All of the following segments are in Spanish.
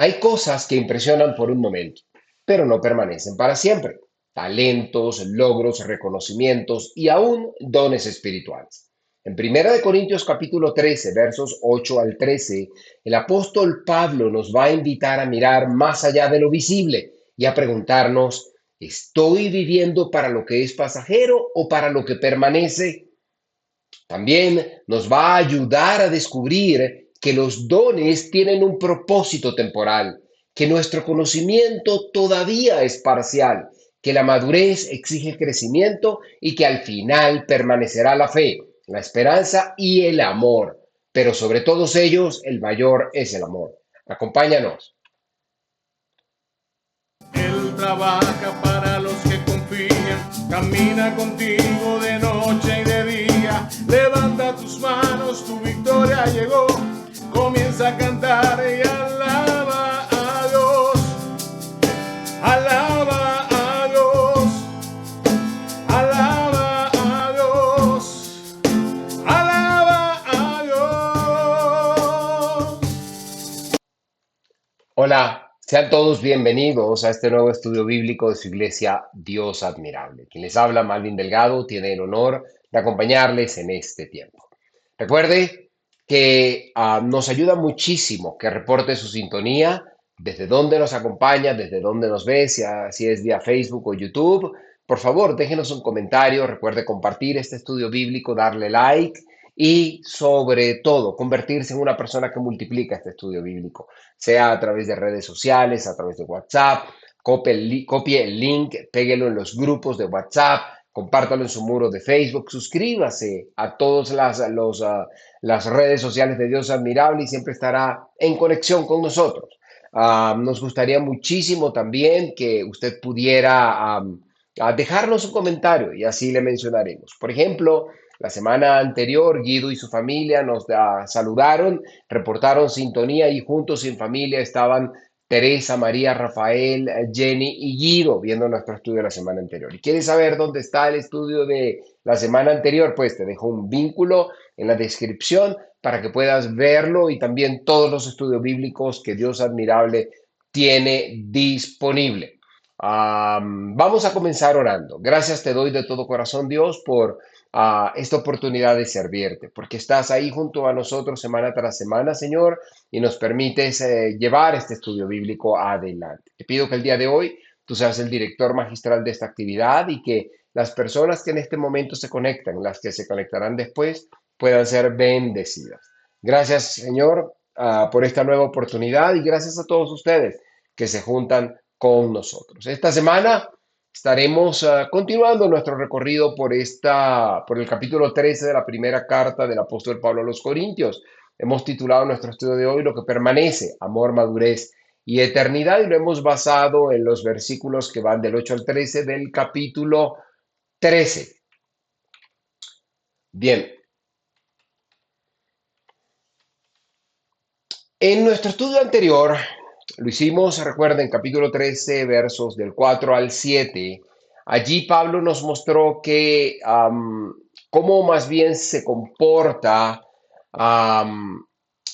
Hay cosas que impresionan por un momento, pero no permanecen para siempre. Talentos, logros, reconocimientos y aún dones espirituales. En 1 Corintios capítulo 13, versos 8 al 13, el apóstol Pablo nos va a invitar a mirar más allá de lo visible y a preguntarnos, ¿estoy viviendo para lo que es pasajero o para lo que permanece? También nos va a ayudar a descubrir que los dones tienen un propósito temporal, que nuestro conocimiento todavía es parcial, que la madurez exige crecimiento y que al final permanecerá la fe, la esperanza y el amor. Pero sobre todos ellos, el mayor es el amor. Acompáñanos. Él trabaja para los que confían, camina contigo de noche y de día. Levanta tus manos, tu victoria llegó. Comienza a cantar y alaba a Dios. Alaba a Dios. Alaba a Dios. Alaba a Dios. Hola, sean todos bienvenidos a este nuevo estudio bíblico de su iglesia Dios Admirable. Quien les habla, Malvin Delgado, tiene el honor de acompañarles en este tiempo. Recuerde que nos ayuda muchísimo que reporte su sintonía, desde dónde nos acompaña, desde dónde nos ve, si es vía Facebook o YouTube. Por favor, déjenos un comentario, recuerde compartir este estudio bíblico, darle like y sobre todo convertirse en una persona que multiplica este estudio bíblico, sea a través de redes sociales, a través de WhatsApp. Copie el link, péguelo en los grupos de WhatsApp, compártalo en su muro de Facebook, suscríbase a todas las redes sociales de Dios Admirable y siempre estará en conexión con nosotros. Nos gustaría muchísimo también que usted pudiera dejarnos un comentario y así le mencionaremos. Por ejemplo, la semana anterior, Guido y su familia nos saludaron, reportaron sintonía y juntos en familia estaban Teresa, María, Rafael, Jenny y Guido viendo nuestro estudio de la semana anterior. ¿Y quieres saber dónde está el estudio de la semana anterior? Pues te dejo un vínculo en la descripción para que puedas verlo y también todos los estudios bíblicos que Dios Admirable tiene disponible. Vamos a comenzar orando. Gracias te doy de todo corazón, Dios, por esta oportunidad de servirte, porque estás ahí junto a nosotros semana tras semana, Señor, y nos permites llevar este estudio bíblico adelante. Te pido que el día de hoy tú seas el director magistral de esta actividad y que las personas que en este momento se conectan, las que se conectarán después, puedan ser bendecidas. Gracias, Señor, por esta nueva oportunidad y gracias a todos ustedes que se juntan con nosotros. Esta semana estaremos continuando nuestro recorrido por el capítulo 13 de la primera carta del apóstol Pablo a los Corintios. Hemos titulado nuestro estudio de hoy Lo que permanece, amor, madurez y eternidad, y lo hemos basado en los versículos que van del 8 al 13 del capítulo 13. Bien, en nuestro estudio anterior lo hicimos, recuerden, capítulo 13, versos del 4 al 7. Allí Pablo nos mostró que cómo más bien se comporta am,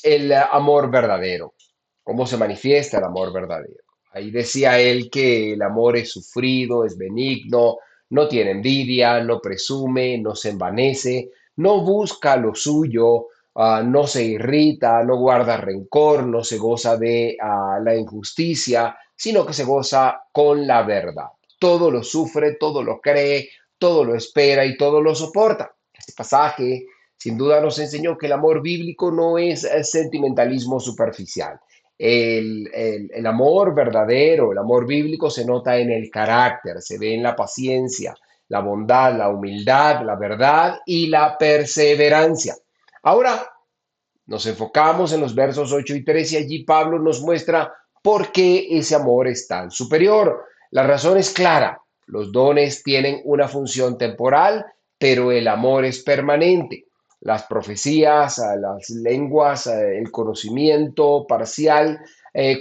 el amor verdadero, cómo se manifiesta el amor verdadero. Ahí decía él que el amor es sufrido, es benigno, no tiene envidia, no presume, no se envanece, no busca lo suyo, no se irrita, no guarda rencor, no se goza de la injusticia, sino que se goza con la verdad. Todo lo sufre, todo lo cree, todo lo espera y todo lo soporta. Este pasaje sin duda nos enseñó que el amor bíblico no es sentimentalismo superficial. El amor verdadero, el amor bíblico se nota en el carácter, se ve en la paciencia, la bondad, la humildad, la verdad y la perseverancia. Ahora nos enfocamos en los versos 8 y 13 y allí Pablo nos muestra por qué ese amor es tan superior. La razón es clara, los dones tienen una función temporal, pero el amor es permanente. Las profecías, las lenguas, el conocimiento parcial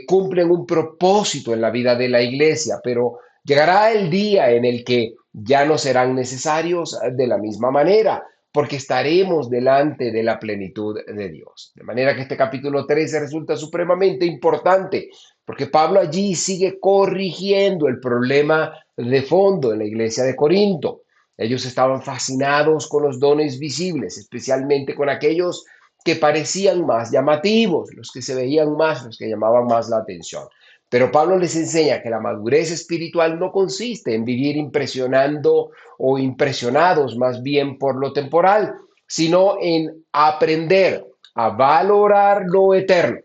cumplen un propósito en la vida de la iglesia, pero llegará el día en el que ya no serán necesarios de la misma manera. porque estaremos delante de la plenitud de Dios. De manera que este capítulo 13 resulta supremamente importante, porque Pablo allí sigue corrigiendo el problema de fondo en la iglesia de Corinto. Ellos estaban fascinados con los dones visibles, especialmente con aquellos que parecían más llamativos, los que se veían más, los que llamaban más la atención. Pero Pablo les enseña que la madurez espiritual no consiste en vivir impresionando o impresionados más bien por lo temporal, sino en aprender a valorar lo eterno.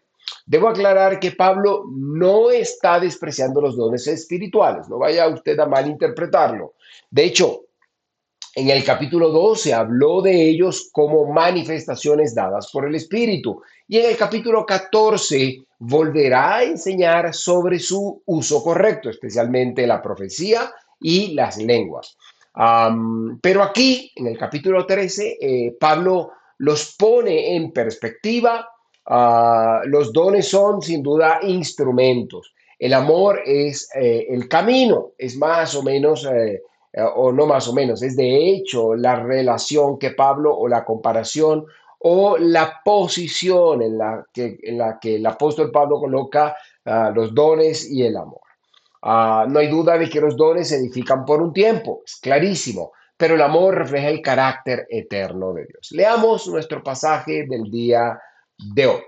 Debo aclarar que Pablo no está despreciando los dones espirituales, no vaya usted a malinterpretarlo. De hecho, en el capítulo 12 habló de ellos como manifestaciones dadas por el Espíritu. Y en el capítulo 14 volverá a enseñar sobre su uso correcto, especialmente la profecía y las lenguas. Pero aquí, en el capítulo 13, Pablo los pone en perspectiva. Los dones son sin duda instrumentos. El amor es el camino, es más o menos o no más o menos, es de hecho la relación que Pablo o la comparación o la posición en la que el apóstol Pablo coloca los dones y el amor. No hay duda de que los dones se edifican por un tiempo, es clarísimo, pero el amor refleja el carácter eterno de Dios. Leamos nuestro pasaje del día de hoy.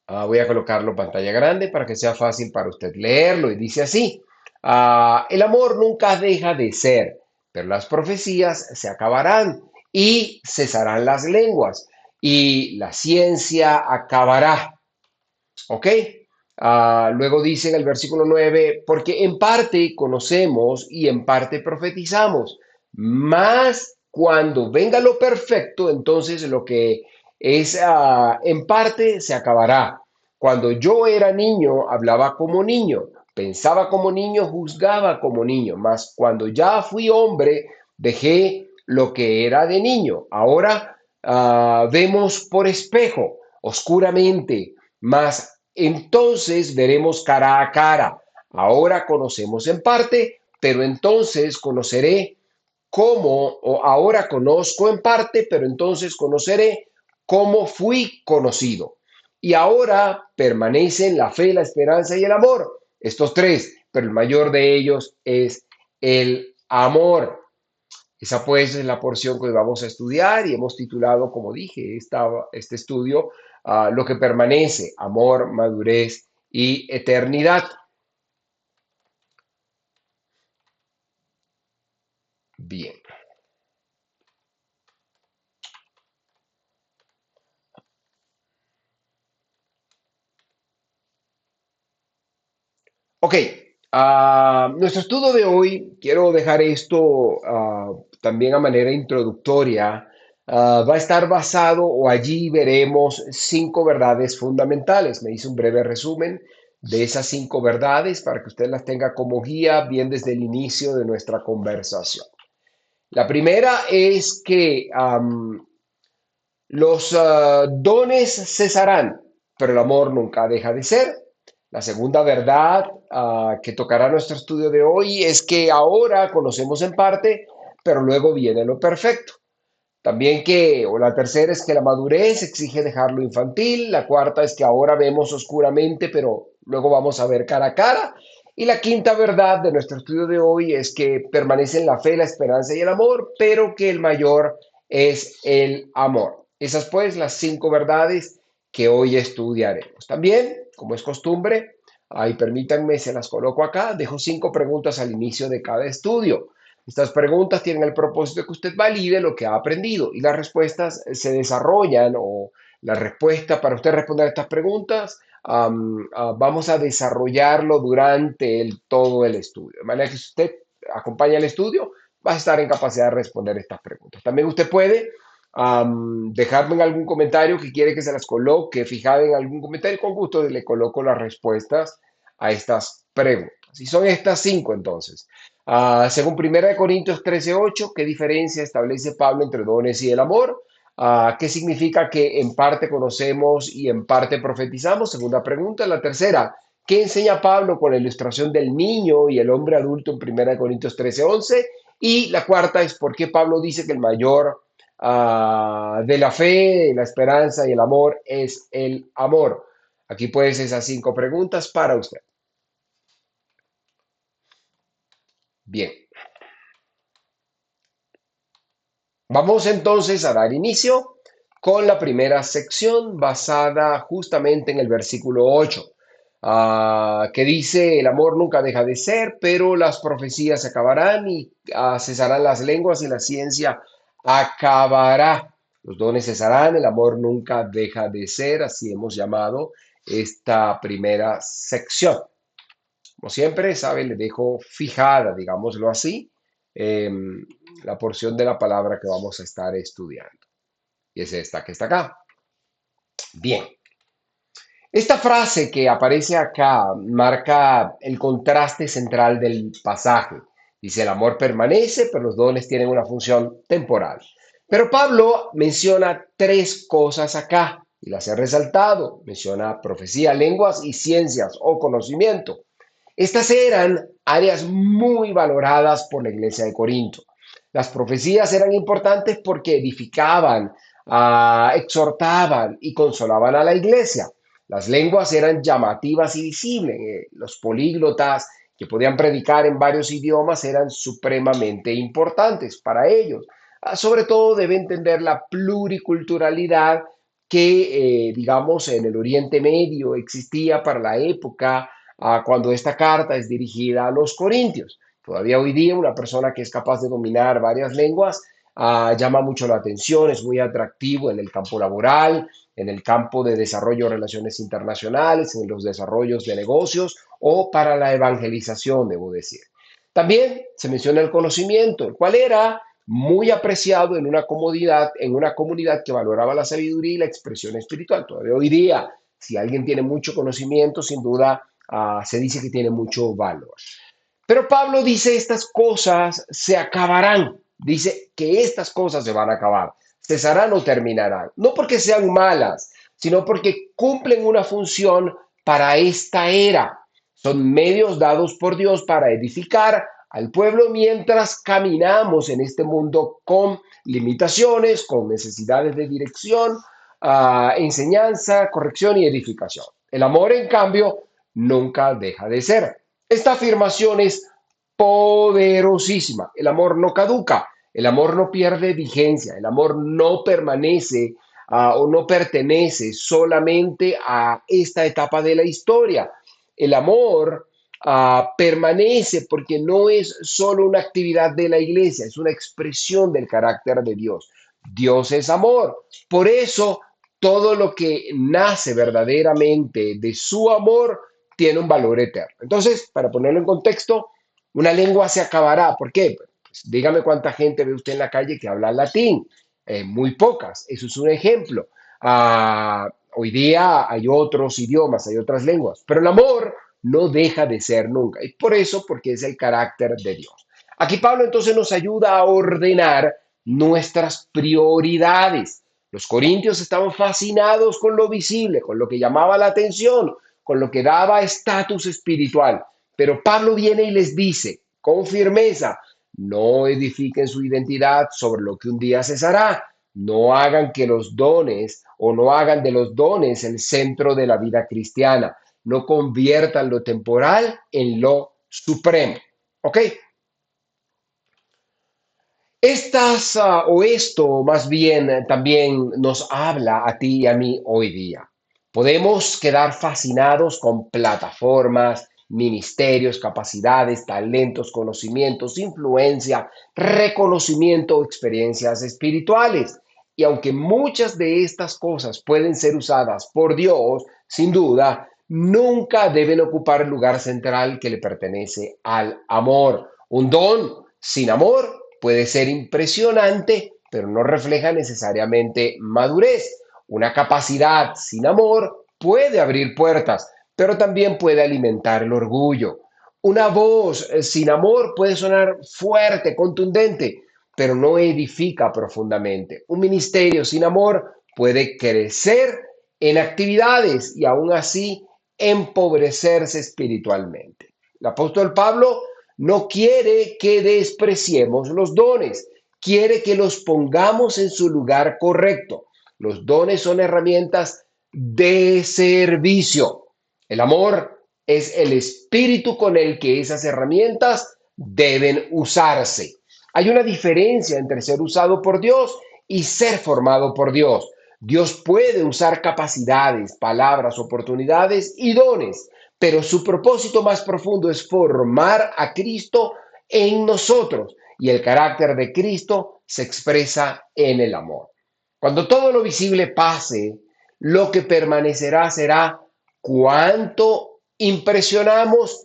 Voy a colocarlo en pantalla grande para que sea fácil para usted leerlo y dice así. El amor nunca deja de ser, pero las profecías se acabarán y cesarán las lenguas y la ciencia acabará. ¿Ok? Luego dice en el versículo 9, porque en parte conocemos y en parte profetizamos, mas cuando venga lo perfecto, entonces lo que es en parte se acabará. Cuando yo era niño, hablaba como niño, pensaba como niño, juzgaba como niño, mas cuando ya fui hombre, dejé lo que era de niño. Ahora vemos por espejo, oscuramente, mas entonces veremos cara a cara. Ahora conocemos en parte, pero entonces conoceré cómo, o ahora conozco en parte, pero entonces conoceré cómo fui conocido. Y ahora permanecen la fe, la esperanza y el amor. Estos tres, pero el mayor de ellos es el amor. Esa pues es la porción que hoy vamos a estudiar y hemos titulado, como dije, este estudio, lo que permanece, amor, madurez y eternidad. Bien. Ok, nuestro estudio de hoy, quiero dejar esto también a manera introductoria, va a estar basado o allí veremos 5 verdades fundamentales. Me hice un breve resumen de esas 5 verdades para que usted las tenga como guía bien desde el inicio de nuestra conversación. La primera es que los dones cesarán, pero el amor nunca deja de ser. La segunda verdad que tocará nuestro estudio de hoy es que ahora conocemos en parte, pero luego viene lo perfecto. También o la tercera es que la madurez exige dejar lo infantil. La cuarta es que ahora vemos oscuramente, pero luego vamos a ver cara a cara. Y la quinta verdad de nuestro estudio de hoy es que permanecen la fe, la esperanza y el amor, pero que el mayor es el amor. Esas pues las 5 verdades que hoy estudiaremos. También, como es costumbre, ahí permítanme, se las coloco acá, dejo 5 preguntas al inicio de cada estudio. Estas preguntas tienen el propósito de que usted valide lo que ha aprendido y las respuestas se desarrollan o la respuesta para usted responder a estas preguntas, vamos a desarrollarlo durante todo el estudio. De manera que si usted acompaña el estudio, va a estar en capacidad de responder estas preguntas. También usted puede dejarme en algún comentario que quiere que se las coloque, fijar en algún comentario, con gusto le coloco las respuestas a estas preguntas. Y son estas 5 entonces. Según 1 Corintios 13:8, ¿qué diferencia establece Pablo entre dones y el amor? ¿Qué significa que en parte conocemos y en parte profetizamos? Segunda pregunta. La tercera, ¿qué enseña Pablo con la ilustración del niño y el hombre adulto en 1 Corintios 13:11? Y la cuarta es por qué Pablo dice que el mayor de la fe, la esperanza y el amor es el amor. Aquí pues esas 5 preguntas para usted. Bien, vamos entonces a dar inicio con la primera sección basada justamente en el versículo 8, que dice, el amor nunca deja de ser, pero las profecías se acabarán y cesarán las lenguas y la ciencia acabará. Los dones cesarán, el amor nunca deja de ser, así hemos llamado esta primera sección. Como siempre, sabe, le dejo fijada, digámoslo así, eh, la porción de la palabra que vamos a estar estudiando. Y es esta que está acá. Bien. Esta frase que aparece acá marca el contraste central del pasaje. Dice, el amor permanece, pero los dones tienen una función temporal. Pero Pablo menciona 3 cosas acá y las he resaltado. Menciona profecía, lenguas y ciencias o conocimiento. Estas eran áreas muy valoradas por la iglesia de Corinto. Las profecías eran importantes porque edificaban, exhortaban y consolaban a la iglesia. Las lenguas eran llamativas y visibles. Los políglotas que podían predicar en varios idiomas eran supremamente importantes para ellos. Sobre todo debe entender la pluriculturalidad que, digamos, en el Oriente Medio existía para la época cuando esta carta es dirigida a los corintios. Todavía hoy día una persona que es capaz de dominar varias lenguas llama mucho la atención, es muy atractivo en el campo laboral, en el campo de desarrollo de relaciones internacionales, en los desarrollos de negocios o para la evangelización, debo decir. También se menciona el conocimiento, el cual era muy apreciado en una comunidad que valoraba la sabiduría y la expresión espiritual. Todavía hoy día, si alguien tiene mucho conocimiento, sin duda se dice que tiene mucho valor. Pero Pablo dice estas cosas se acabarán. Dice que estas cosas se van a acabar. Cesarán o terminarán. No porque sean malas, sino porque cumplen una función para esta era. Son medios dados por Dios para edificar al pueblo mientras caminamos en este mundo con limitaciones, con necesidades de dirección, enseñanza, corrección y edificación. El amor, en cambio, nunca deja de ser. Esta afirmación es poderosísima. El amor no caduca, el amor no pierde vigencia, el amor no permanece o no pertenece solamente a esta etapa de la historia. El amor permanece porque no es solo una actividad de la iglesia, es una expresión del carácter de Dios. Dios es amor. Por eso, todo lo que nace verdaderamente de su amor tiene un valor eterno. Entonces, para ponerlo en contexto, una lengua se acabará. ¿Por qué? Pues, dígame cuánta gente ve usted en la calle que habla latín. Muy pocas. Eso es un ejemplo. Hoy día hay otros idiomas, hay otras lenguas, pero el amor no deja de ser nunca. Y por eso, porque es el carácter de Dios. Aquí Pablo entonces nos ayuda a ordenar nuestras prioridades. Los corintios estaban fascinados con lo visible, con lo que llamaba la atención, con lo que daba estatus espiritual. Pero Pablo viene y les dice con firmeza, no edifiquen su identidad sobre lo que un día cesará, no hagan que los dones o no hagan de los dones el centro de la vida cristiana, no conviertan lo temporal en lo supremo. ¿Ok? Esto más bien también nos habla a ti y a mí hoy día. Podemos quedar fascinados con plataformas, ministerios, capacidades, talentos, conocimientos, influencia, reconocimiento o experiencias espirituales. Y aunque muchas de estas cosas pueden ser usadas por Dios, sin duda, nunca deben ocupar el lugar central que le pertenece al amor. Un don sin amor puede ser impresionante, pero no refleja necesariamente madurez. Una capacidad sin amor puede abrir puertas, pero también puede alimentar el orgullo. Una voz sin amor puede sonar fuerte, contundente, pero no edifica profundamente. Un ministerio sin amor puede crecer en actividades y aún así empobrecerse espiritualmente. El apóstol Pablo no quiere que despreciemos los dones, quiere que los pongamos en su lugar correcto. Los dones son herramientas de servicio. El amor es el espíritu con el que esas herramientas deben usarse. Hay una diferencia entre ser usado por Dios y ser formado por Dios. Dios puede usar capacidades, palabras, oportunidades y dones, pero su propósito más profundo es formar a Cristo en nosotros, y el carácter de Cristo se expresa en el amor. Cuando todo lo visible pase, lo que permanecerá será cuánto impresionamos,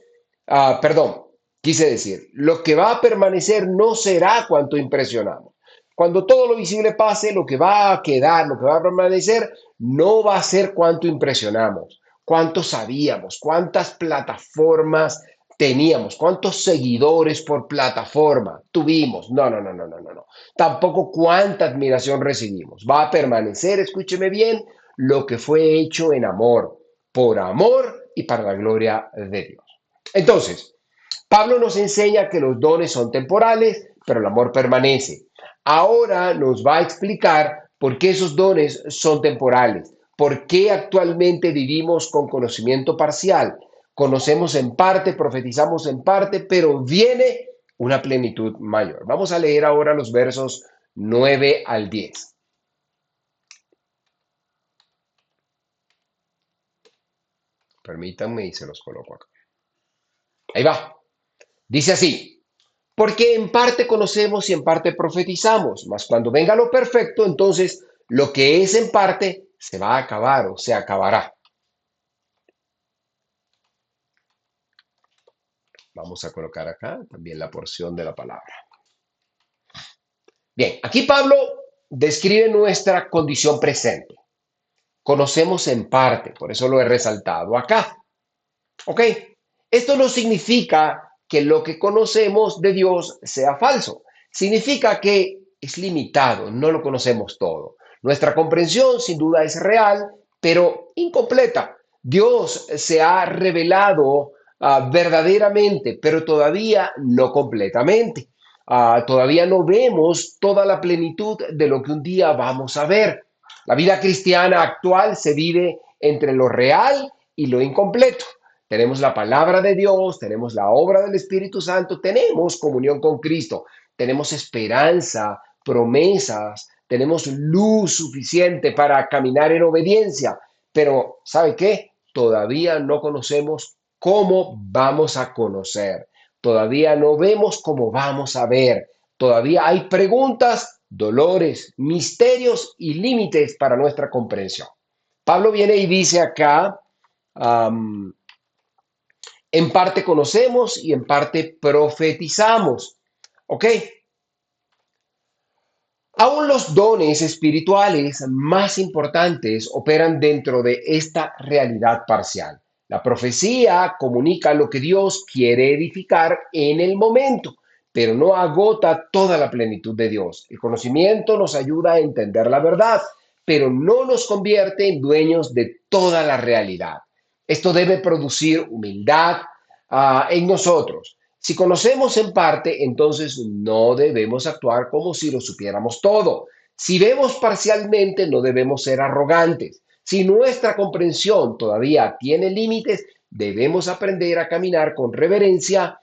perdón, quise decir, lo que va a permanecer no será cuánto impresionamos. Cuando todo lo visible pase, lo que va a quedar, lo que va a permanecer, no va a ser cuánto impresionamos, cuánto sabíamos, cuántas plataformas teníamos, cuántos seguidores por plataforma tuvimos. No, no, no, no, no, no, no. Tampoco cuánta admiración recibimos. Va a permanecer, escúcheme bien, lo que fue hecho en amor, por amor y para la gloria de Dios. Entonces, Pablo nos enseña que los dones son temporales, pero el amor permanece. Ahora nos va a explicar por qué esos dones son temporales, por qué actualmente vivimos con conocimiento parcial. Conocemos en parte, profetizamos en parte, pero viene una plenitud mayor. Vamos a leer ahora los versos 9 al 10. Permítanme y se los coloco acá. Ahí va. Dice así: porque en parte conocemos y en parte profetizamos, mas cuando venga lo perfecto, entonces lo que es en parte se va a acabar o se acabará. Vamos a colocar acá también la porción de la palabra. Bien, aquí Pablo describe nuestra condición presente. Conocemos en parte, por eso lo he resaltado acá. ¿Ok? Esto no significa que lo que conocemos de Dios sea falso. Significa que es limitado, no lo conocemos todo. Nuestra comprensión sin duda es real, pero incompleta. Dios se ha revelado verdaderamente, pero todavía no completamente. Todavía no vemos toda la plenitud de lo que un día vamos a ver. La vida cristiana actual se vive entre lo real y lo incompleto. Tenemos la palabra de Dios, tenemos la obra del Espíritu Santo, tenemos comunión con Cristo, tenemos esperanza, promesas, tenemos luz suficiente para caminar en obediencia. Pero, ¿sabe qué? Todavía no conocemos cómo vamos a conocer. Todavía no vemos cómo vamos a ver. Todavía hay preguntas, dolores, misterios y límites para nuestra comprensión. Pablo viene y dice acá, en parte conocemos y en parte profetizamos. ¿Ok? Aún los dones espirituales más importantes operan dentro de esta realidad parcial. La profecía comunica lo que Dios quiere edificar en el momento, pero no agota toda la plenitud de Dios. El conocimiento nos ayuda a entender la verdad, pero no nos convierte en dueños de toda la realidad. Esto debe producir humildad en nosotros. Si conocemos en parte, entonces no debemos actuar como si lo supiéramos todo. Si vemos parcialmente, no debemos ser arrogantes. Si nuestra comprensión todavía tiene límites, debemos aprender a caminar con reverencia,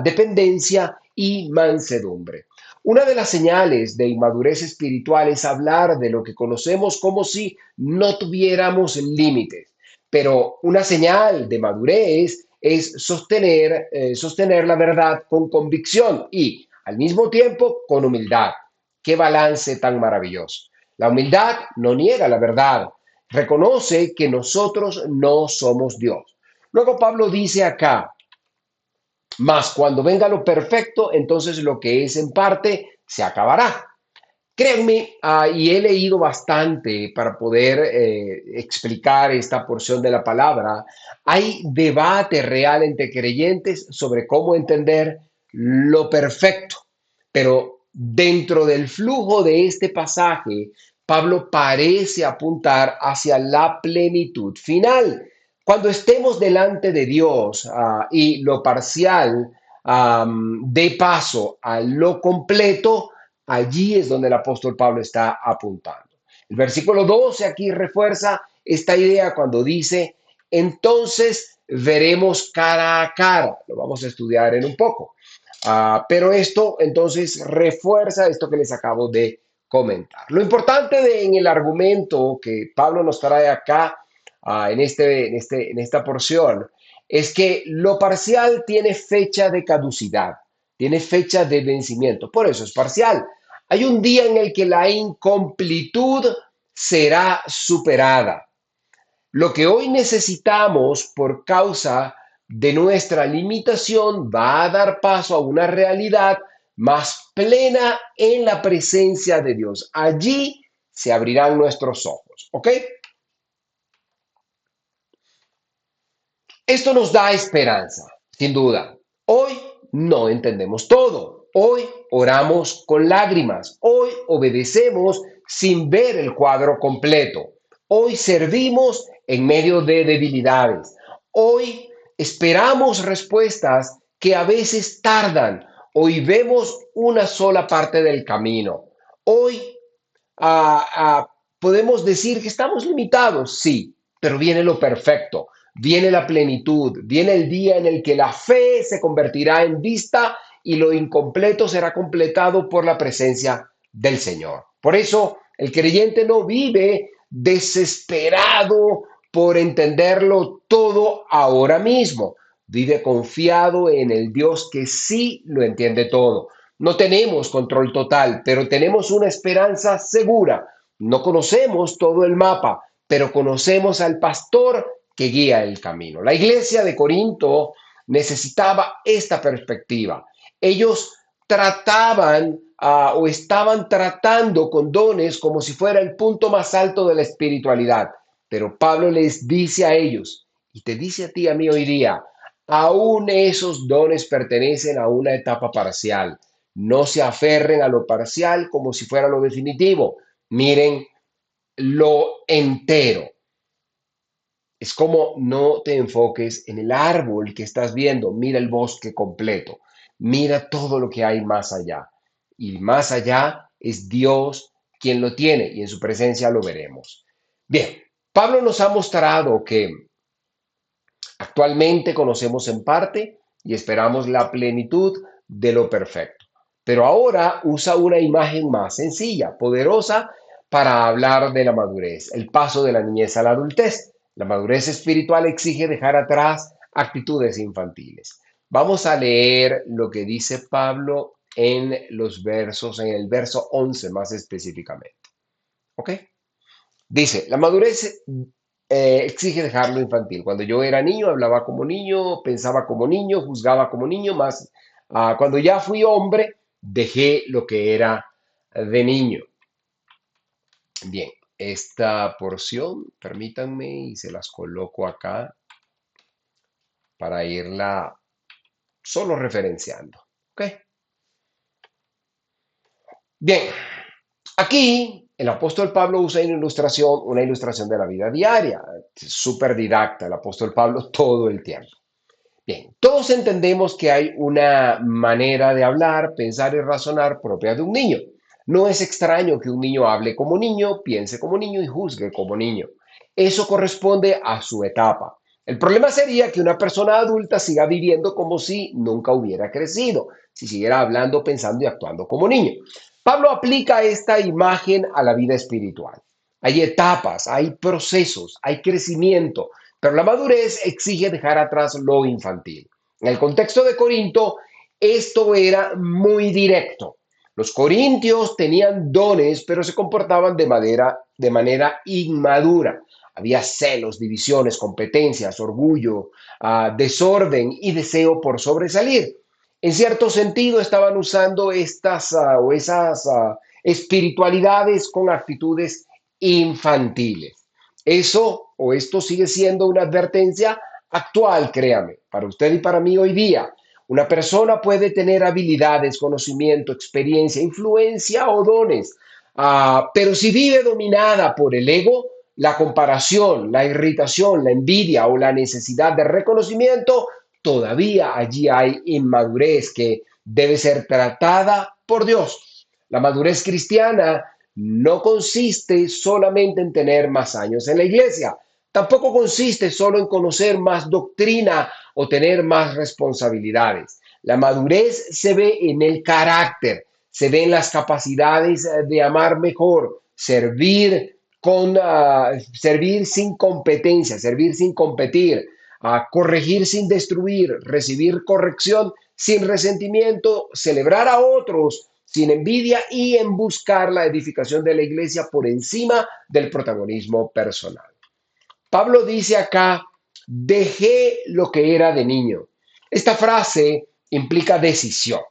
dependencia y mansedumbre. Una de las señales de inmadurez espiritual es hablar de lo que conocemos como si no tuviéramos límites. Pero una señal de madurez es sostener la verdad con convicción y al mismo tiempo con humildad. Qué balance tan maravilloso. La humildad no niega la verdad, reconoce que nosotros no somos Dios. Luego Pablo dice acá, mas cuando venga lo perfecto, entonces lo que es en parte se acabará. Créanme, y he leído bastante para poder explicar esta porción de la palabra. Hay debate real entre creyentes sobre cómo entender lo perfecto, pero dentro del flujo de este pasaje, Pablo parece apuntar hacia la plenitud final. Cuando estemos delante de Dios y lo parcial dé paso a lo completo, allí es donde el apóstol Pablo está apuntando. El versículo 12 aquí refuerza esta idea cuando dice, entonces veremos cara a cara. Lo vamos a estudiar en un poco. Pero esto entonces refuerza esto que les acabo de comentar. Lo importante en el argumento que Pablo nos trae acá en esta porción es que lo parcial tiene fecha de caducidad, tiene fecha de vencimiento, por eso es parcial. Hay un día en el que la incompletud será superada. Lo que hoy necesitamos por causa de nuestra limitación va a dar paso a una realidad más plena en la presencia de Dios. Allí se abrirán nuestros ojos, ¿ok? Esto nos da esperanza, sin duda. Hoy no entendemos todo. Hoy oramos con lágrimas. Hoy obedecemos sin ver el cuadro completo. Hoy servimos en medio de debilidades. Hoy esperamos respuestas que a veces tardan. Hoy vemos una sola parte del camino. Hoy ah, ah, podemos decir que estamos limitados, sí, pero viene lo perfecto, viene la plenitud, viene el día en el que la fe se convertirá en vista y lo incompleto será completado por la presencia del Señor. Por eso el creyente no vive desesperado por entenderlo todo ahora mismo. Vive confiado en el Dios que sí lo entiende todo. No tenemos control total, pero tenemos una esperanza segura. No conocemos todo el mapa, pero conocemos al pastor que guía el camino. La iglesia de Corinto necesitaba esta perspectiva. Ellos trataban o estaban tratando con dones como si fuera el punto más alto de la espiritualidad. Pero Pablo les dice a ellos, y te dice a ti, a mí hoy día, aún esos dones pertenecen a una etapa parcial. No se aferren a lo parcial como si fuera lo definitivo. Miren lo entero. Es como no te enfoques en el árbol que estás viendo. Mira el bosque completo. Mira todo lo que hay más allá. Y más allá es Dios quien lo tiene y en su presencia lo veremos. Bien, Pablo nos ha mostrado que actualmente conocemos en parte y esperamos la plenitud de lo perfecto. Pero ahora usa una imagen más sencilla, poderosa, para hablar de la madurez, el paso de la niñez a la adultez. La madurez espiritual exige dejar atrás actitudes infantiles. Vamos a leer lo que dice Pablo en en el verso 11 más específicamente. ¿Ok? Dice, la madurez exige dejar lo infantil. Cuando yo era niño, hablaba como niño, pensaba como niño, juzgaba como niño, más cuando ya fui hombre, dejé lo que era de niño. Bien, esta porción, permítanme y se las coloco acá para irla solo referenciando. ¿Ok? Bien, aquí el apóstol Pablo usa una ilustración de la vida diaria, súper didacta el apóstol Pablo todo el tiempo. Bien, todos entendemos que hay una manera de hablar, pensar y razonar propia de un niño. No es extraño que un niño hable como niño, piense como niño y juzgue como niño. Eso corresponde a su etapa. El problema sería que una persona adulta siga viviendo como si nunca hubiera crecido, si siguiera hablando, pensando y actuando como niño. Pablo aplica esta imagen a la vida espiritual. Hay etapas, hay procesos, hay crecimiento, pero la madurez exige dejar atrás lo infantil. En el contexto de Corinto, esto era muy directo. Los corintios tenían dones, pero se comportaban de manera inmadura. Había celos, divisiones, competencias, orgullo, desorden y deseo por sobresalir. En cierto sentido, estaban usando estas o esas espiritualidades con actitudes infantiles. Eso o esto sigue siendo una advertencia actual, créame, para usted y para mí hoy día. Una persona puede tener habilidades, conocimiento, experiencia, influencia o dones, pero si vive dominada por el ego, la comparación, la irritación, la envidia o la necesidad de reconocimiento, todavía allí hay inmadurez que debe ser tratada por Dios. La madurez cristiana no consiste solamente en tener más años en la iglesia, tampoco consiste solo en conocer más doctrina o tener más responsabilidades. La madurez se ve en el carácter, se ve en las capacidades de amar mejor, servir sin competencia, servir sin competir, corregir sin destruir, recibir corrección sin resentimiento, celebrar a otros sin envidia y en buscar la edificación de la iglesia por encima del protagonismo personal. Pablo dice acá, dejé lo que era de niño. Esta frase implica decisión,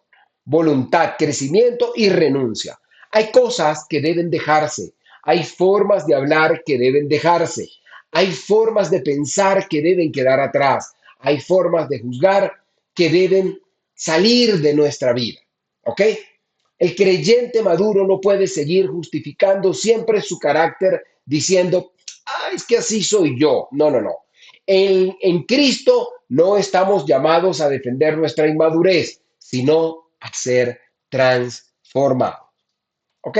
voluntad, crecimiento y renuncia. Hay cosas que deben dejarse, hay formas de hablar que deben dejarse, hay formas de pensar que deben quedar atrás, hay formas de juzgar que deben salir de nuestra vida. ¿Ok? El creyente maduro no puede seguir justificando siempre su carácter diciendo, es que así soy yo. No, no, no. En Cristo no estamos llamados a defender nuestra inmadurez, sino a ser transformados. ¿Ok?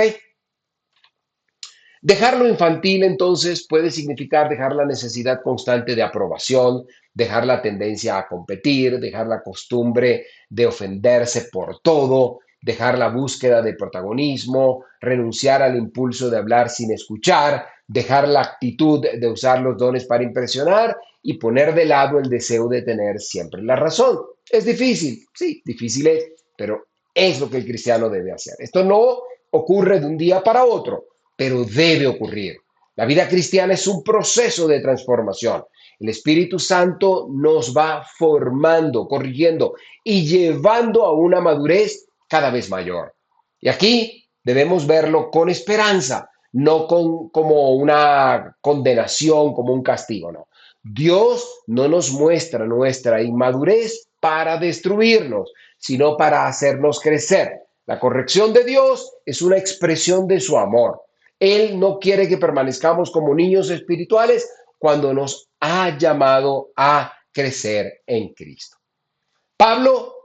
Dejar lo infantil entonces puede significar dejar la necesidad constante de aprobación, dejar la tendencia a competir, dejar la costumbre de ofenderse por todo, dejar la búsqueda de protagonismo, renunciar al impulso de hablar sin escuchar, dejar la actitud de usar los dones para impresionar y poner de lado el deseo de tener siempre la razón. Es difícil, sí, difícil es, pero es lo que el cristiano debe hacer. Esto no ocurre de un día para otro, pero debe ocurrir. La vida cristiana es un proceso de transformación. El Espíritu Santo nos va formando, corrigiendo y llevando a una madurez cada vez mayor. Y aquí debemos verlo con esperanza, no como una condenación, como un castigo, no. Dios no nos muestra nuestra inmadurez para destruirnos, sino para hacernos crecer. La corrección de Dios es una expresión de su amor. Él no quiere que permanezcamos como niños espirituales cuando nos ha llamado a crecer en Cristo. Pablo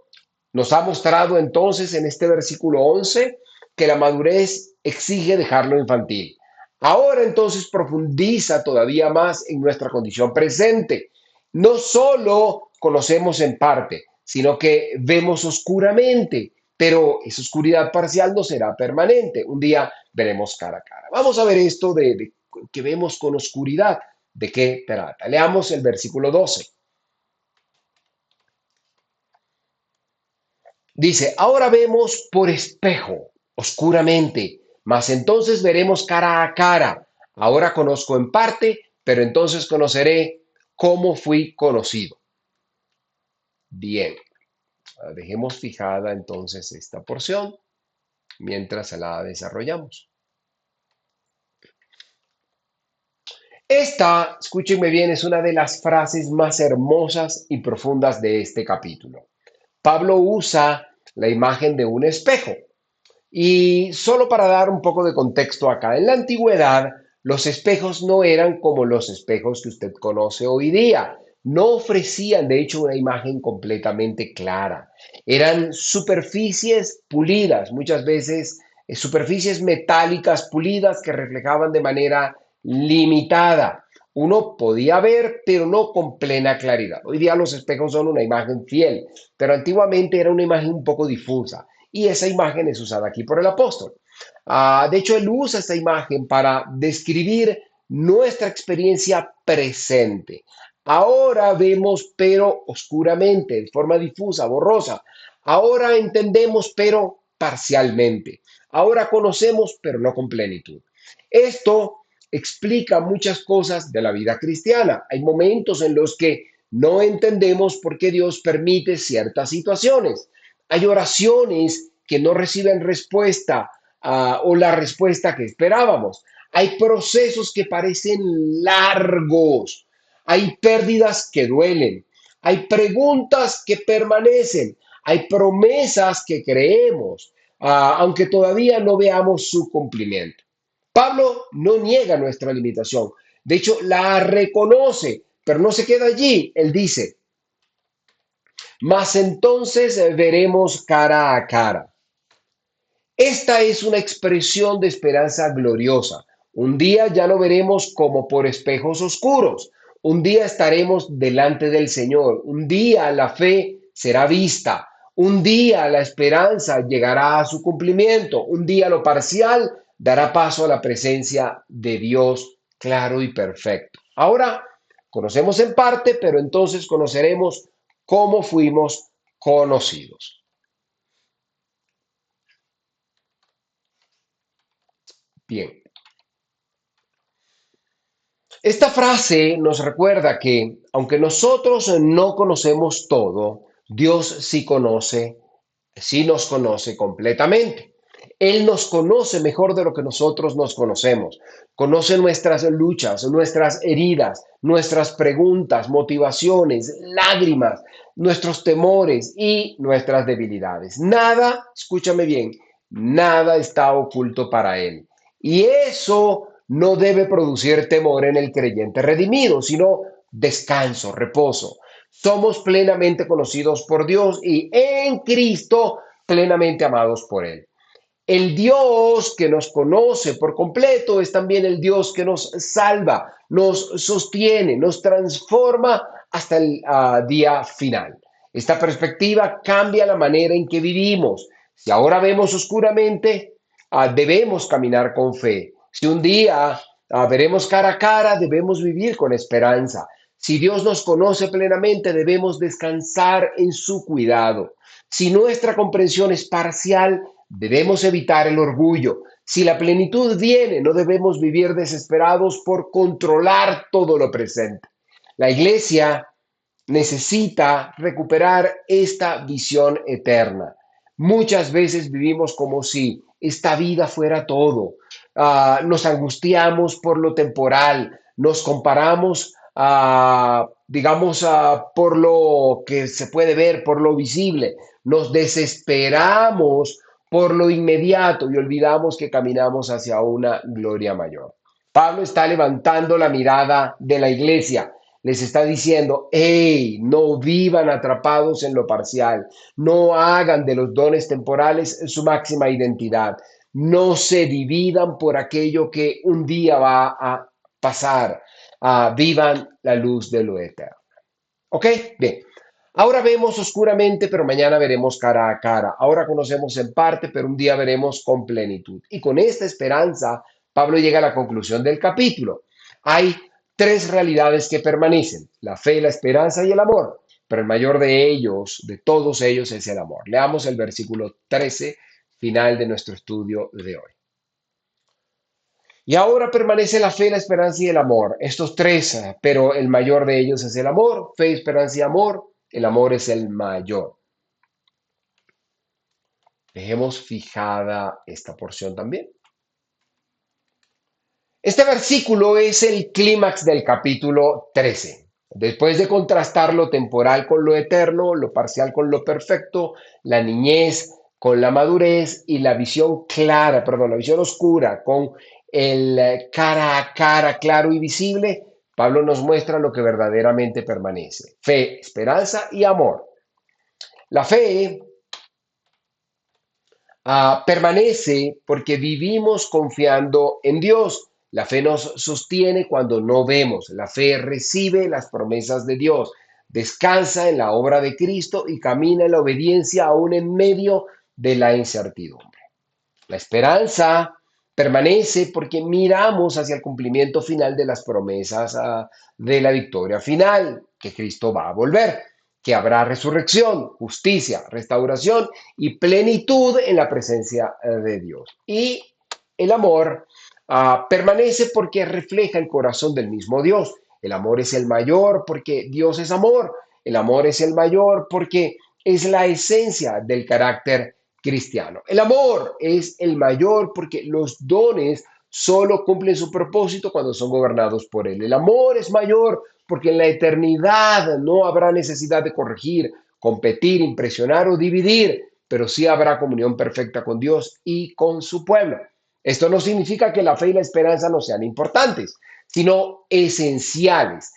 nos ha mostrado entonces en este versículo 11 que la madurez exige dejar lo infantil. Ahora entonces profundiza todavía más en nuestra condición presente. No solo conocemos en parte, sino que vemos oscuramente, pero esa oscuridad parcial no será permanente. Un día veremos cara a cara. Vamos a ver esto de que vemos con oscuridad. ¿De qué trata? Leamos el versículo 12. Dice, ahora vemos por espejo, oscuramente, mas entonces veremos cara a cara. Ahora conozco en parte, pero entonces conoceré cómo fui conocido. Bien, dejemos fijada entonces esta porción mientras la desarrollamos. Esta, escúchenme bien, es una de las frases más hermosas y profundas de este capítulo. Pablo usa la imagen de un espejo. Y solo para dar un poco de contexto acá, en la antigüedad los espejos no eran como los espejos que usted conoce hoy día. No ofrecían, de hecho, una imagen completamente clara. Eran superficies pulidas, muchas veces superficies metálicas pulidas que reflejaban de manera limitada. Uno podía ver, pero no con plena claridad. Hoy día los espejos son una imagen fiel, pero antiguamente era una imagen un poco difusa. Y esa imagen es usada aquí por el apóstol. De hecho, él usa esta imagen para describir nuestra experiencia presente. Ahora vemos, pero oscuramente, de forma difusa, borrosa. Ahora entendemos, pero parcialmente. Ahora conocemos, pero no con plenitud. Esto explica muchas cosas de la vida cristiana. Hay momentos en los que no entendemos por qué Dios permite ciertas situaciones. Hay oraciones que no reciben respuesta o la respuesta que esperábamos. Hay procesos que parecen largos. Hay pérdidas que duelen. Hay preguntas que permanecen. Hay promesas que creemos, aunque todavía no veamos su cumplimiento. Pablo no niega nuestra limitación. De hecho, la reconoce, pero no se queda allí. Él dice, mas entonces veremos cara a cara. Esta es una expresión de esperanza gloriosa. Un día ya no veremos como por espejos oscuros. Un día estaremos delante del Señor. Un día la fe será vista. Un día la esperanza llegará a su cumplimiento. Un día lo parcial dará paso a la presencia de Dios claro y perfecto. Ahora conocemos en parte, pero entonces conoceremos cómo fuimos conocidos. Bien, esta frase nos recuerda que, aunque nosotros no conocemos todo, Dios sí nos conoce completamente. Él nos conoce mejor de lo que nosotros nos conocemos. Conoce nuestras luchas, nuestras heridas, nuestras preguntas, motivaciones, lágrimas, nuestros temores y nuestras debilidades. Nada, escúchame bien, nada está oculto para Él. Y eso no debe producir temor en el creyente redimido, sino descanso, reposo. Somos plenamente conocidos por Dios y en Cristo plenamente amados por Él. El Dios que nos conoce por completo es también el Dios que nos salva, nos sostiene, nos transforma hasta el día final. Esta perspectiva cambia la manera en que vivimos. Si ahora vemos oscuramente, debemos caminar con fe. Si un día veremos cara a cara, debemos vivir con esperanza. Si Dios nos conoce plenamente, debemos descansar en su cuidado. Si nuestra comprensión es parcial, debemos evitar el orgullo. Si la plenitud viene, no debemos vivir desesperados por controlar todo lo presente. La iglesia necesita recuperar esta visión eterna. Muchas veces vivimos como si esta vida fuera todo. Nos angustiamos por lo temporal, nos comparamos, digamos, por lo que se puede ver, por lo visible. Nos desesperamos por lo inmediato y olvidamos que caminamos hacia una gloria mayor. Pablo está levantando la mirada de la iglesia. Les está diciendo, hey, no vivan atrapados en lo parcial, no hagan de los dones temporales su máxima identidad, no se dividan por aquello que un día va a pasar, vivan la luz de lo eterno. ¿Ok? Bien. Ahora vemos oscuramente, pero mañana veremos cara a cara. Ahora conocemos en parte, pero un día veremos con plenitud. Y con esta esperanza, Pablo llega a la conclusión del capítulo. Hay tres realidades que permanecen: la fe, la esperanza y el amor. Pero el mayor de ellos, de todos ellos, es el amor. Leamos el versículo 13, final de nuestro estudio de hoy. Y ahora permanece la fe, la esperanza y el amor. Estos tres, pero el mayor de ellos es el amor. Fe, esperanza y amor. El amor es el mayor. Dejemos fijada esta porción también. Este versículo es el clímax del capítulo 13. Después de contrastar lo temporal con lo eterno, lo parcial con lo perfecto, la niñez con la madurez y la visión clara, perdón, la visión oscura con el cara a cara claro y visible, Pablo nos muestra lo que verdaderamente permanece: fe, esperanza y amor. La fe permanece porque vivimos confiando en Dios. La fe nos sostiene cuando no vemos. La fe recibe las promesas de Dios, descansa en la obra de Cristo y camina en la obediencia aún en medio de la incertidumbre. La esperanza permanece porque miramos hacia el cumplimiento final de las promesas de la victoria final, que Cristo va a volver, que habrá resurrección, justicia, restauración y plenitud en la presencia de Dios. Y el amor permanece porque refleja el corazón del mismo Dios. El amor es el mayor porque Dios es amor. El amor es el mayor porque es la esencia del carácter cristiano. El amor es el mayor porque los dones solo cumplen su propósito cuando son gobernados por Él. El amor es mayor porque en la eternidad no habrá necesidad de corregir, competir, impresionar o dividir, pero sí habrá comunión perfecta con Dios y con su pueblo. Esto no significa que la fe y la esperanza no sean importantes, sino esenciales.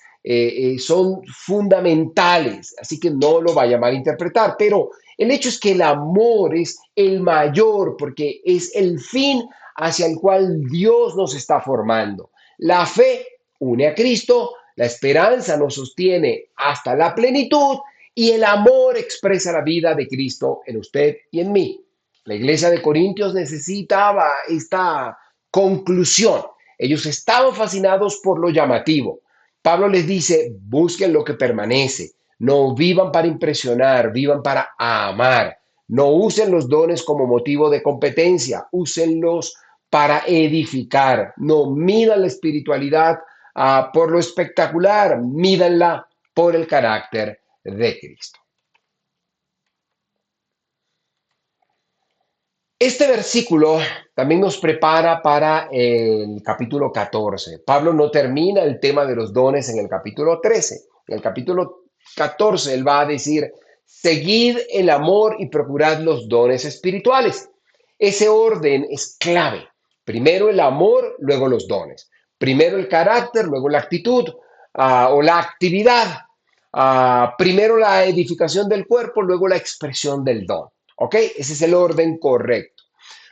son fundamentales, así que no lo vaya a malinterpretar, pero el hecho es que el amor es el mayor porque es el fin hacia el cual Dios nos está formando. La fe une a Cristo, la esperanza nos sostiene hasta la plenitud y el amor expresa la vida de Cristo en usted y en mí. La iglesia de Corintios necesitaba esta conclusión. Ellos estaban fascinados por lo llamativo. Pablo les dice, busquen lo que permanece, no vivan para impresionar, vivan para amar. No usen los dones como motivo de competencia, úsenlos para edificar. No midan la espiritualidad por lo espectacular, mídanla por el carácter de Cristo. Este versículo también nos prepara para el capítulo 14. Pablo no termina el tema de los dones en el capítulo 13. En el capítulo 14 él va a decir, seguid el amor y procurad los dones espirituales. Ese orden es clave. Primero el amor, luego los dones. Primero el carácter, luego la actitud o la actividad. Primero la edificación del cuerpo, luego la expresión del don. ¿Ok? Ese es el orden correcto.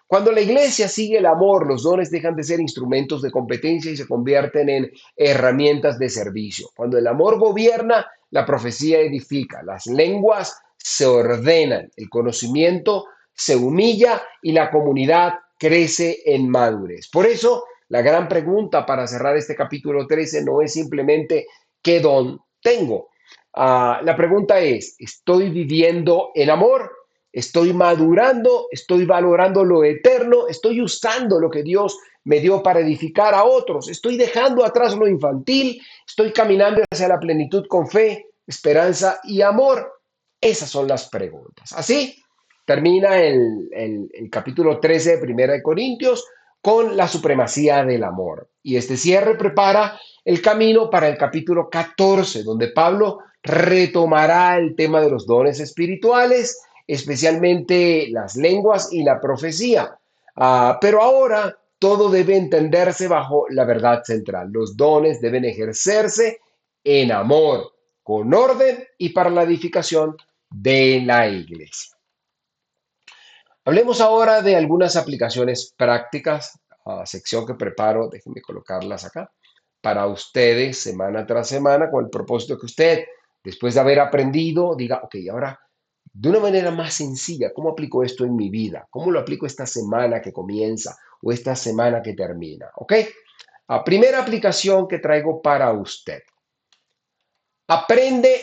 Cuando la iglesia sigue el amor, los dones dejan de ser instrumentos de competencia y se convierten en herramientas de servicio. Cuando el amor gobierna, la profecía edifica, las lenguas se ordenan, el conocimiento se humilla y la comunidad crece en madurez. Por eso, la gran pregunta para cerrar este capítulo 13 no es simplemente ¿qué don tengo? La pregunta es, ¿estoy viviendo en amor? Estoy madurando, estoy valorando lo eterno, estoy usando lo que Dios me dio para edificar a otros, estoy dejando atrás lo infantil, estoy caminando hacia la plenitud con fe, esperanza y amor. Esas son las preguntas. Así termina el capítulo 13 de Primera de Corintios con la supremacía del amor. Y este cierre prepara el camino para el capítulo 14, donde Pablo retomará el tema de los dones espirituales, especialmente las lenguas y la profecía. Pero ahora todo debe entenderse bajo la verdad central. Los dones deben ejercerse en amor, con orden y para la edificación de la iglesia. Hablemos ahora de algunas aplicaciones prácticas, sección que preparo, déjenme colocarlas acá, para ustedes semana tras semana, con el propósito que usted, después de haber aprendido, diga, ok, ahora de una manera más sencilla, ¿cómo aplico esto en mi vida? ¿Cómo lo aplico esta semana que comienza o esta semana que termina? ¿Ok? Primera aplicación que traigo para usted. Aprende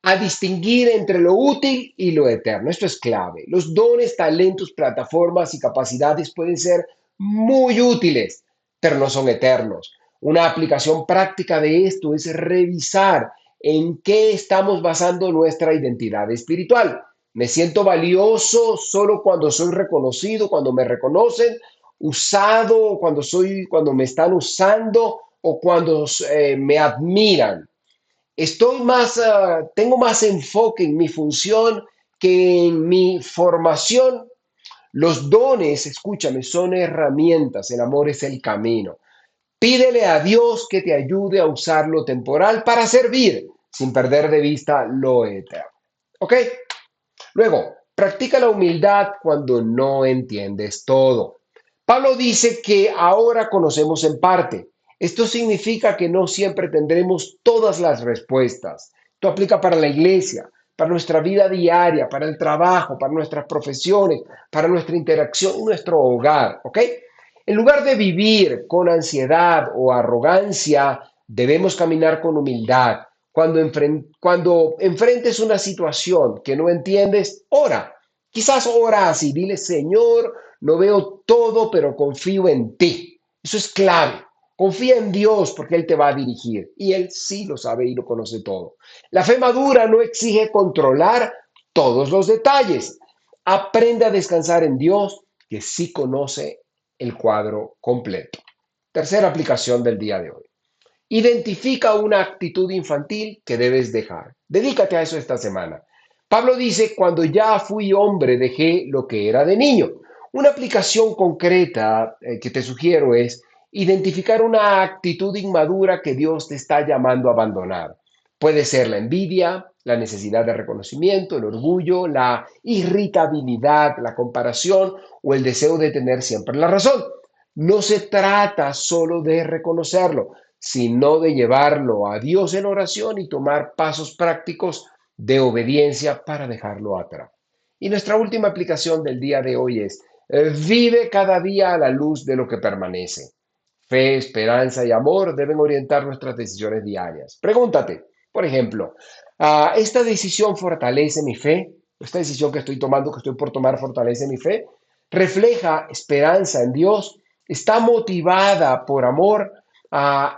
a distinguir entre lo útil y lo eterno. Esto es clave. Los dones, talentos, plataformas y capacidades pueden ser muy útiles, pero no son eternos. Una aplicación práctica de esto es revisar en qué estamos basando nuestra identidad espiritual. Me siento valioso solo cuando soy reconocido, cuando me reconocen, usado, cuando me están usando o cuando me admiran. Tengo más enfoque en mi función que en mi formación. Los dones, escúchame, son herramientas, el amor es el camino. Pídele a Dios que te ayude a usar lo temporal para servir, sin perder de vista lo eterno. ¿Ok? Luego, practica la humildad cuando no entiendes todo. Pablo dice que ahora conocemos en parte. Esto significa que no siempre tendremos todas las respuestas. Esto aplica para la iglesia, para nuestra vida diaria, para el trabajo, para nuestras profesiones, para nuestra interacción en nuestro hogar, ¿ok? En lugar de vivir con ansiedad o arrogancia, debemos caminar con humildad. Cuando enfrentes una situación que no entiendes, ora. Quizás ora así, dile, Señor, no veo todo, pero confío en ti. Eso es clave. Confía en Dios porque Él te va a dirigir y Él sí lo sabe y lo conoce todo. La fe madura no exige controlar todos los detalles. Aprende a descansar en Dios que sí conoce el cuadro completo. Tercera aplicación del día de hoy. Identifica una actitud infantil que debes dejar. Dedícate a eso esta semana. Pablo dice, cuando ya fui hombre dejé lo que era de niño. Una aplicación concreta que te sugiero es, Identificar una actitud inmadura que Dios te está llamando a abandonar. Puede ser la envidia, la necesidad de reconocimiento, el orgullo, la irritabilidad, la comparación o el deseo de tener siempre la razón. No se trata solo de reconocerlo, sino de llevarlo a Dios en oración y tomar pasos prácticos de obediencia para dejarlo atrás. Y nuestra última aplicación del día de hoy es, vive cada día a la luz de lo que permanece. Fe, esperanza y amor deben orientar nuestras decisiones diarias. Pregúntate, por ejemplo, ¿esta decisión fortalece mi fe? ¿Esta decisión que estoy tomando, que estoy por tomar, fortalece mi fe? ¿Refleja esperanza en Dios? ¿Está motivada por amor?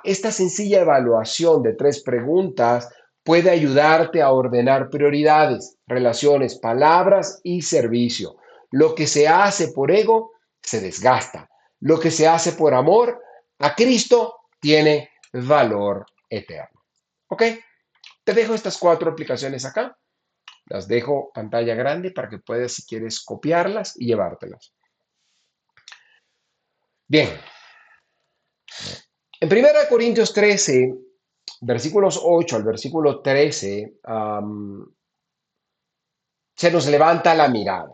Esta sencilla evaluación de 3 preguntas puede ayudarte a ordenar prioridades, relaciones, palabras y servicio. Lo que se hace por ego se desgasta. Lo que se hace por amor a Cristo tiene valor eterno. ¿Ok? Te dejo estas 4 aplicaciones acá. Las dejo pantalla grande para que puedas, si quieres, copiarlas y llevártelas. Bien, en 1 Corintios 13, versículos 8 al versículo 13, se nos levanta la mirada.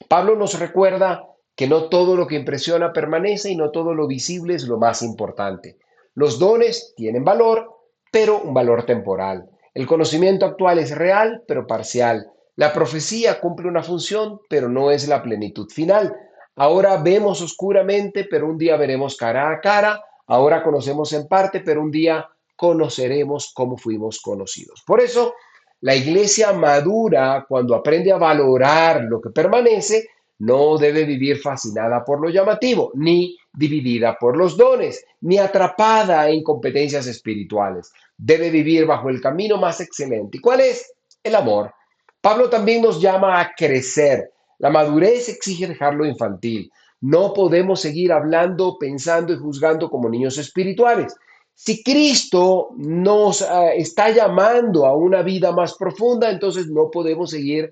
Pablo nos recuerda que no todo lo que impresiona permanece y no todo lo visible es lo más importante. Los dones tienen valor, pero un valor temporal. El conocimiento actual es real, pero parcial. La profecía cumple una función, pero no es la plenitud final. Ahora vemos oscuramente, pero un día veremos cara a cara. Ahora conocemos en parte, pero un día conoceremos cómo fuimos conocidos. Por eso, la iglesia madura cuando aprende a valorar lo que permanece, no debe vivir fascinada por lo llamativo, ni dividida por los dones, ni atrapada en competencias espirituales. Debe vivir bajo el camino más excelente. ¿Y cuál es? El amor. Pablo también nos llama a crecer. La madurez exige dejar lo infantil. No podemos seguir hablando, pensando y juzgando como niños espirituales. Si Cristo nos está llamando a una vida más profunda, entonces no podemos seguir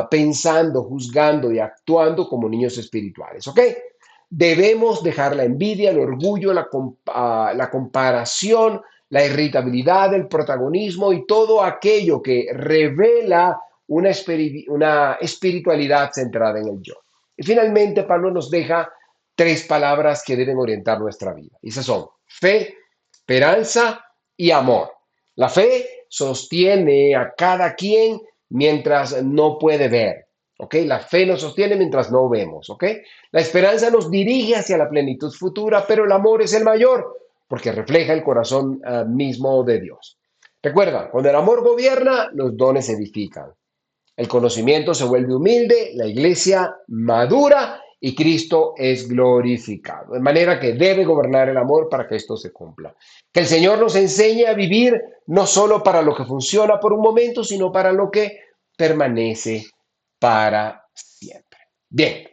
pensando, juzgando y actuando como niños espirituales, ¿ok? Debemos dejar la envidia, el orgullo, la comparación, la irritabilidad, el protagonismo y todo aquello que revela una espiritualidad centrada en el yo. Y finalmente, Pablo nos deja 3 palabras que deben orientar nuestra vida. Y esas son fe, esperanza y amor. La fe sostiene a cada quien mientras no puede ver. ¿Ok? La fe nos sostiene mientras no vemos. ¿Ok? La esperanza nos dirige hacia la plenitud futura, pero el amor es el mayor porque refleja el corazón mismo de Dios. Recuerda, cuando el amor gobierna, los dones se edifican. El conocimiento se vuelve humilde, la iglesia madura y Cristo es glorificado. De manera que debe gobernar el amor para que esto se cumpla. Que el Señor nos enseñe a vivir no solo para lo que funciona por un momento, sino para lo que permanece para siempre. Bien,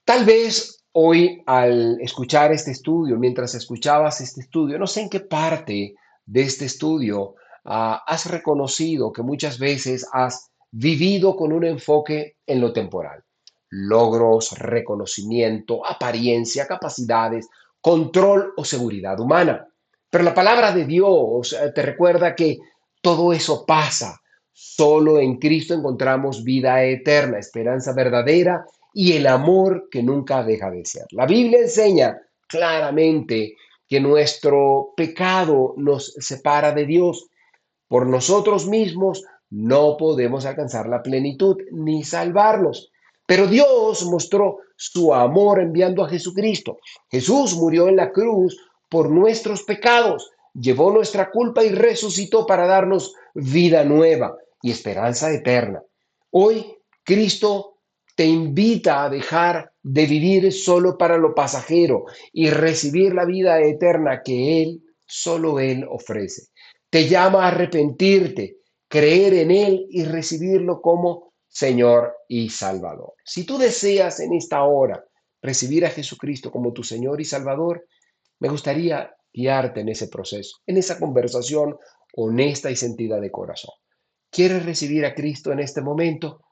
tal vez hoy al escuchar este estudio, mientras escuchabas este estudio, no sé en qué parte de este estudio has reconocido que muchas veces has vivido con un enfoque en lo temporal. Logros, reconocimiento, apariencia, capacidades, control o seguridad humana. Pero la palabra de Dios te recuerda que todo eso pasa. Solo en Cristo encontramos vida eterna, esperanza verdadera y el amor que nunca deja de ser. La Biblia enseña claramente que nuestro pecado nos separa de Dios. Por nosotros mismos no podemos alcanzar la plenitud ni salvarnos. Pero Dios mostró su amor enviando a Jesucristo. Jesús murió en la cruz por nuestros pecados, llevó nuestra culpa y resucitó para darnos vida nueva y esperanza eterna. Hoy Cristo te invita a dejar de vivir solo para lo pasajero y recibir la vida eterna que solo Él ofrece. Te llama a arrepentirte, creer en Él y recibirlo como Señor y Salvador. Si tú deseas en esta hora recibir a Jesucristo como tu Señor y Salvador, me gustaría guiarte en ese proceso, en esa conversación honesta y sentida de corazón. ¿Quieres recibir a Cristo en este momento?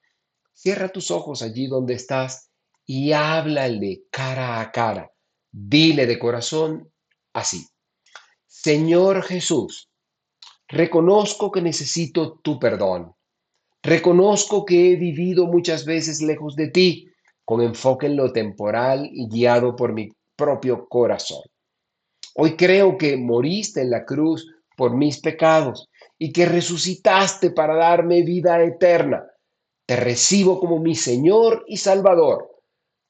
Cierra tus ojos allí donde estás y háblale cara a cara. Dile de corazón así: Señor Jesús, reconozco que necesito tu perdón. Reconozco que he vivido muchas veces lejos de ti, con enfoque en lo temporal y guiado por mi propio corazón. Hoy creo que moriste en la cruz por mis pecados y que resucitaste para darme vida eterna. Te recibo como mi Señor y Salvador.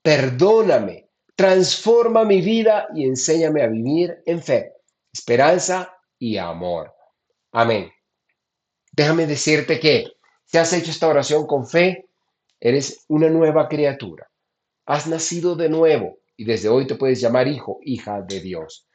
Perdóname, transforma mi vida y enséñame a vivir en fe, esperanza y amor. Amén. Déjame decirte que si has hecho esta oración con fe, eres una nueva criatura. Has nacido de nuevo y desde hoy te puedes llamar hijo, hija de Dios.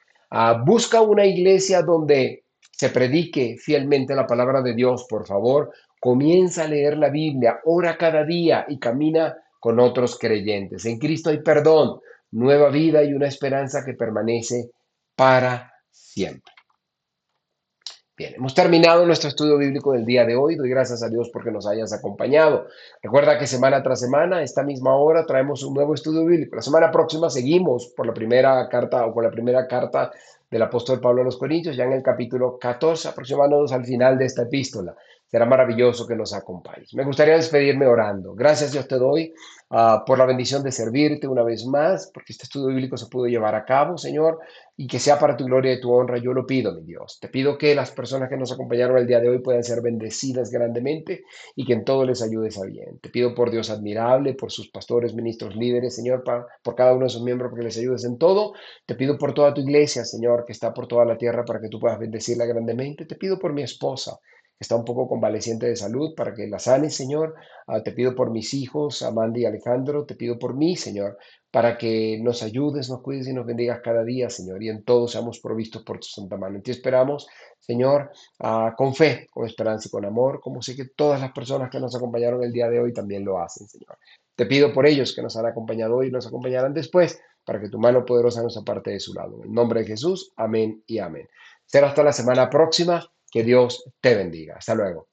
Busca una iglesia donde se predique fielmente la palabra de Dios, por favor. Comienza a leer la Biblia, ora cada día y camina con otros creyentes. En Cristo hay perdón, nueva vida y una esperanza que permanece para siempre. Bien, hemos terminado nuestro estudio bíblico del día de hoy. Doy gracias a Dios porque nos hayas acompañado. Recuerda que semana tras semana, a esta misma hora, traemos un nuevo estudio bíblico. La semana próxima seguimos por la primera carta o con la primera carta del apóstol Pablo a los Corintios, ya en el capítulo 14, aproximándonos al final de esta epístola. Será maravilloso que nos acompañes. Me gustaría despedirme orando. Gracias Dios te doy por la bendición de servirte una vez más, porque este estudio bíblico se pudo llevar a cabo, Señor, y que sea para tu gloria y tu honra. Yo lo pido, mi Dios. Te pido que las personas que nos acompañaron el día de hoy puedan ser bendecidas grandemente y que en todo les ayudes a bien. Te pido por Dios admirable, por sus pastores, ministros, líderes, Señor, por cada uno de sus miembros, porque les ayudes en todo. Te pido por toda tu iglesia, Señor, que está por toda la tierra, para que tú puedas bendecirla grandemente. Te pido por mi esposa, que está un poco convaleciente de salud, para que la sanes, Señor. Te pido por mis hijos, Amanda y Alejandro. Te pido por mí, Señor, para que nos ayudes, nos cuides y nos bendigas cada día, Señor, y en todo seamos provistos por tu santa mano. En ti esperamos, Señor, con fe, con esperanza y con amor, como sé que todas las personas que nos acompañaron el día de hoy también lo hacen, Señor. Te pido por ellos que nos han acompañado hoy y nos acompañarán después, para que tu mano poderosa nos aparte de su lado. En el nombre de Jesús, amén y amén. Será hasta la semana próxima. Que Dios te bendiga. Hasta luego.